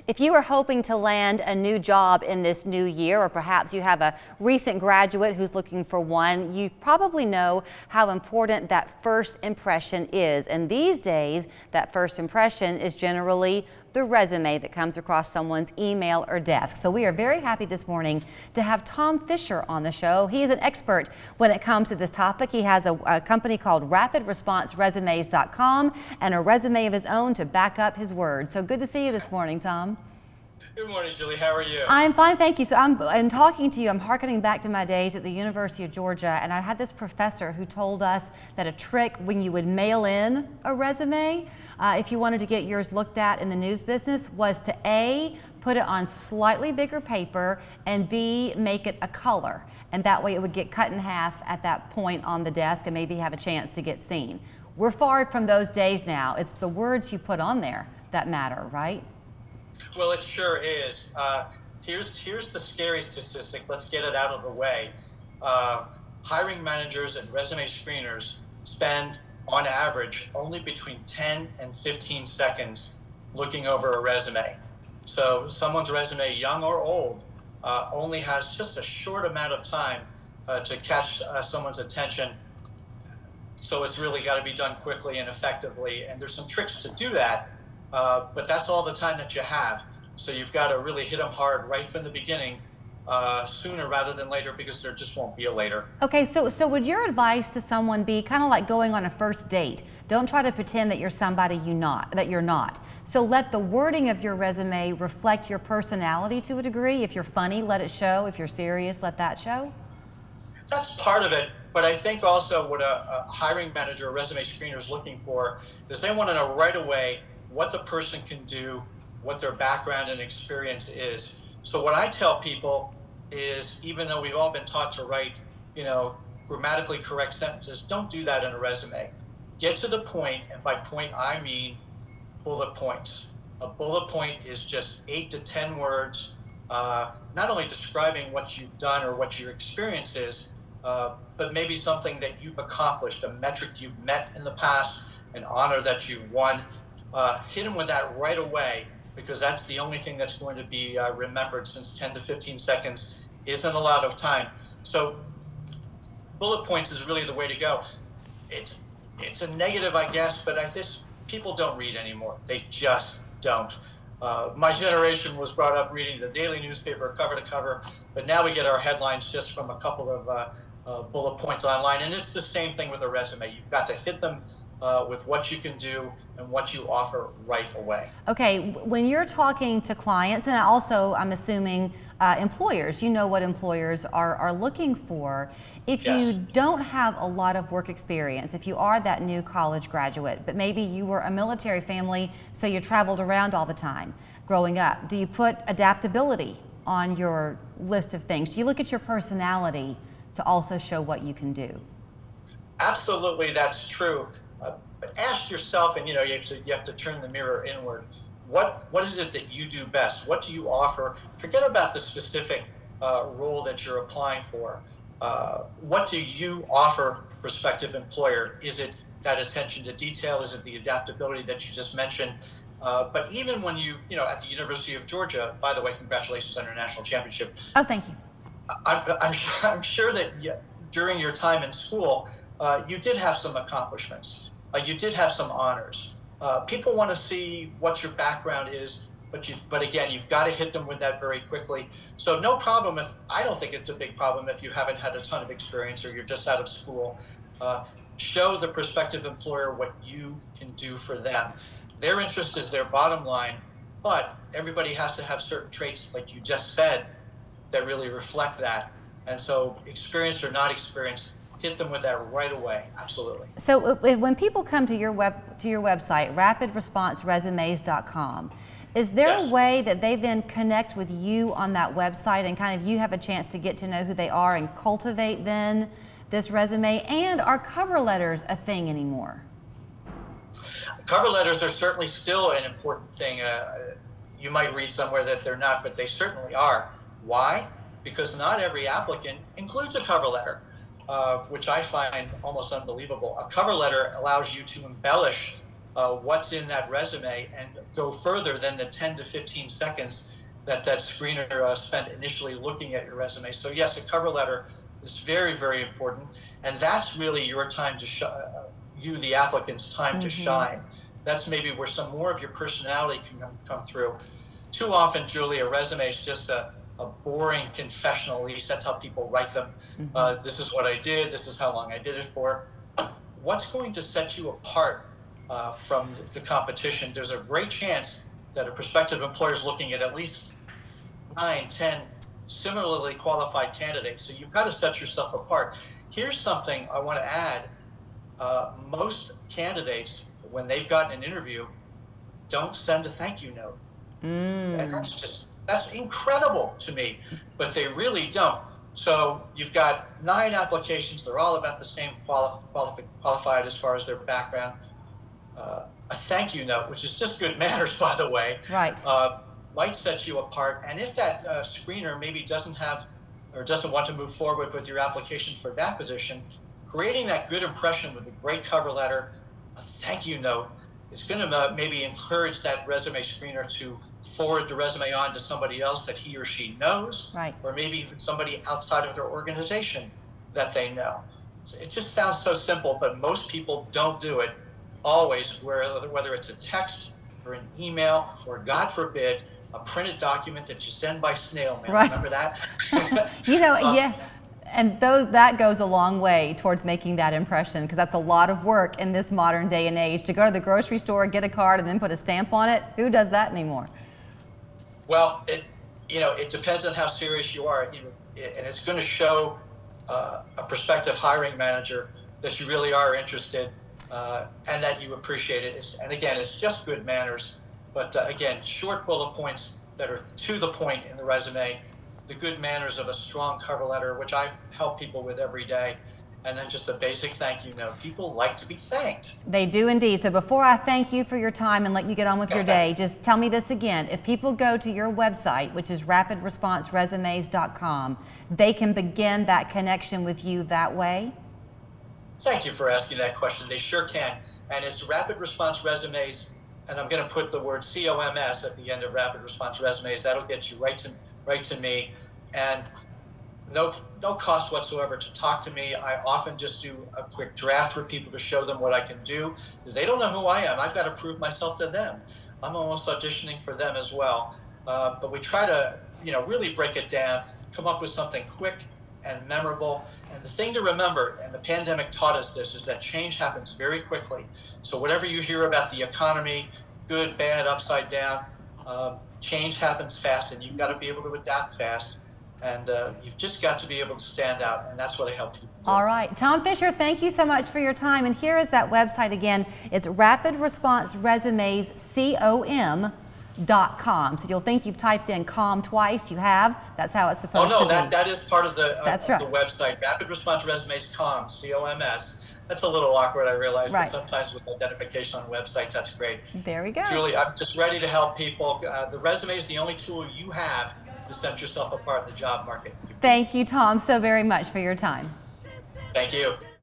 If you are hoping to land a new job in this new year, or perhaps you have a recent graduate who's looking for one, you probably know how important that first impression is. And these days, that first impression is generally the resume that comes across someone's email or desk. So we are very happy this morning to have Tom Fisher on the show. He is an expert when it comes to this topic. He has a company called RapidResponseResumes.com and a resume of his own to back up his words. So good to see you this morning, Tom. Good morning, Julie. How are you? I'm fine, thank you. So I'm talking to you, I'm hearkening back to my days at the University of Georgia, and I had this professor who told us that a trick when you would mail in a resume, if you wanted to get yours looked at in the news business, was to A, put it on slightly bigger paper, and B, make it a color. And that way it would get cut in half at that point on the desk and maybe have a chance to get seen. We're far from those days now. It's the words you put on there that matter, right? Well, it sure is. Here's the scary statistic. Let's get it out of the way. Hiring managers and resume screeners spend, on average, only between 10 and 15 seconds looking over a resume. So someone's resume, young or old, only has just a short amount of time to catch someone's attention. So it's really got to be done quickly and effectively. And there's some tricks to do that. But that's all the time that you have. So you've got to really hit them hard right from the beginning, sooner rather than later, because there just won't be a later. Okay, so would your advice to someone be kind of like going on a first date? Don't try to pretend that you're somebody you're not. So let the wording of your resume reflect your personality to a degree. If you're funny, let it show. If you're serious, let that show. That's part of it. But I think also what a hiring manager or resume screener is looking for is they want to know right away what the person can do, what their background and experience is. So what I tell people is, even though we've all been taught to write, grammatically correct sentences, don't do that in a resume. Get to the point, and by point I mean bullet points. A bullet point is just 8 to 10 words, not only describing what you've done or what your experience is, but maybe something that you've accomplished, a metric you've met in the past, an honor that you've won. Hit them with that right away, because that's the only thing that's going to be remembered, since 10 to 15 seconds isn't a lot of time. So bullet points is really the way to go. It's a negative, I guess, but people don't read anymore. They just don't. My generation was brought up reading the daily newspaper cover to cover, but now we get our headlines just from a couple of bullet points online. And it's the same thing with a resume. You've got to hit them with what you can do and what you offer right away. Okay, when you're talking to clients, and also I'm assuming employers, you know what employers are looking for. If Yes. you don't have a lot of work experience, if you are that new college graduate, but maybe you were a military family, so you traveled around all the time growing up, do you put adaptability on your list of things? Do you look at your personality to also show what you can do? Absolutely, that's true. But ask yourself, and you have to turn the mirror inward. What is it that you do best? What do you offer? Forget about the specific role that you're applying for. What do you offer prospective employer? Is it that attention to detail? Is it the adaptability that you just mentioned? But even when at the University of Georgia, by the way, congratulations on your national championship. Oh, thank you. I'm sure that during your time in school, you did have some accomplishments. You did have some honors. People want to see what your background is, but again, you've got to hit them with that very quickly. So no problem I don't think it's a big problem if you haven't had a ton of experience or you're just out of school. Show the prospective employer what you can do for them. Their interest is their bottom line, but everybody has to have certain traits, like you just said, that really reflect that. And so, experienced or not experienced, hit them with that right away. Absolutely. So when people come to your website, RapidResponseResumes.com, is there Yes. a way that they then connect with you on that website and kind of you have a chance to get to know who they are and cultivate then this resume? And are cover letters a thing anymore? Cover letters are certainly still an important thing. You might read somewhere that they're not, but they certainly are. Why? Because not every applicant includes a cover letter, which I find almost unbelievable. A cover letter allows you to embellish what's in that resume and go further than the 10 to 15 seconds that screener spent initially looking at your resume. So yes, a cover letter is very, very important, and that's really your time to you, the applicant's time to shine. That's maybe where some more of your personality can come through. Too often, Julie, a resume is just a boring confessional. At least that's how people write them. This is what I did. This is how long I did it for. What's going to set you apart from the competition? There's a great chance that a prospective employer is looking at least 9, 10 similarly qualified candidates. So you've got to set yourself apart. Here's something I want to add. Most candidates, when they've gotten an interview, don't send a thank you note. And that's incredible to me, but they really don't. So you've got 9 applications. They're all about the same qualified as far as their background. A thank you note, which is just good manners, by the way, right, might set you apart. And if that screener maybe doesn't have or doesn't want to move forward with your application for that position, creating that good impression with a great cover letter, a thank you note, is going to maybe encourage that resume screener to forward the resume on to somebody else that he or she knows, right, or maybe even somebody outside of their organization that they know. So it just sounds so simple, but most people don't do it always, whether it's a text or an email or, God forbid, a printed document that you send by snail mail. Right. Remember that? Yeah. And that goes a long way towards making that impression, because that's a lot of work in this modern day and age. To go to the grocery store, get a card, and then put a stamp on it, who does that anymore? Well, it depends on how serious you are, and it's going to show a prospective hiring manager that you really are interested and that you appreciate it. And again, it's just good manners. But again, short bullet points that are to the point in the resume, the good manners of a strong cover letter, which I help people with every day, and then just a basic thank you note. People like to be thanked. They do indeed. So before I thank you for your time and let you get on with your day, just tell me this again. If people go to your website, which is rapidresponseresumes.com, they can begin that connection with you that way? Thank you for asking that question. They sure can. And it's Rapid Response Resumes, and I'm going to put the word COMS at the end of Rapid Response Resumes. That'll get you right to me. And no cost whatsoever to talk to me. I often just do a quick draft for people to show them what I can do, because they don't know who I am. I've got to prove myself to them. I'm almost auditioning for them as well. But we try to, really break it down, come up with something quick and memorable. And the thing to remember, and the pandemic taught us this, is that change happens very quickly. So whatever you hear about the economy, good, bad, upside down, change happens fast, and you've got to be able to adapt fast. And you've just got to be able to stand out, and that's what I help people do. All right. Tom Fisher, thank you so much for your time. And here is that website again. It's rapidresponseresumes.com. So you'll think you've typed in COM twice. You have. That's how it's supposed to be. That is part of the, that's right. The website. Rapid Response Resumes, COM, C-O-M-S. That's a little awkward, I realize, right. But sometimes with identification on websites, that's great. There we go. Julie, I'm just ready to help people. The resume is the only tool you have to set yourself apart in the job market. Thank you, Tom, so very much for your time. Thank you.